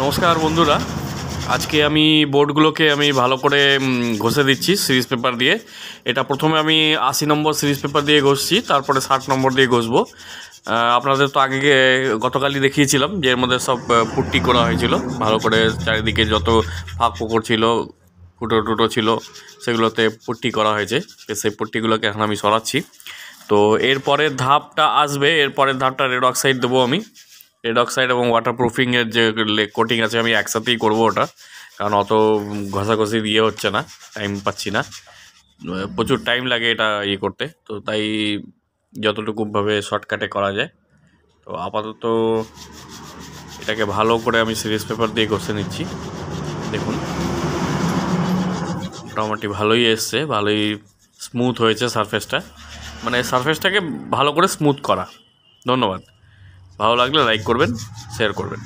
নমস্কার বন্ধুরা, আজকে আমি বোর্ডগুলোকে আমি ভালো করে ঘষে দিচ্ছি সিরিজ পেপার দিয়ে। এটা প্রথমে আমি 80 নম্বর সিরিজ পেপার দিয়ে ঘষছি, তারপরে 60 নম্বর দিয়ে ঘষবো। আপনাদের তো আগে গতকালই দেখিয়েছিলাম যে এর মধ্যে সব পুট্টি করা হয়েছিল, ভালো করে চারিদিকে যত ফাঁক ফোকর ছিল, ফুটো টুটো ছিল, সেগুলোতে পুট্টি করা হয়েছে। সেই পুট্টিগুলোকে এখন আমি সরাচ্ছি। তো এরপরের ধাপটা আসবে, এরপরের ধাপটা রেড অক্সাইড দেবো আমি। রেড অক্সাইড এবং ওয়াটারপ্রুফিংয়ের যে কোটিং আছে আমি একসাথেই করবো ওটা, কারণ অত ঘষাঘষি দিয়ে হচ্ছে না, টাইম পাচ্ছি না, প্রচুর টাইম লাগে এটা করতে। তো তাই যতটুকুভাবে শর্টকাটে করা যায়। তো আপাতত এটাকে ভালো করে আমি সিরিজ পেপার দিয়ে ঘষে নিচ্ছি। দেখুন মোটামুটি ভালোই এসছে, ভালোই স্মুথ হয়েছে সারফেসটা, মানে সারফেসটাকে ভালো করে স্মুথ করা। ধন্যবাদ। ভালো লাগলে লাইক করবেন, শেয়ার করবেন।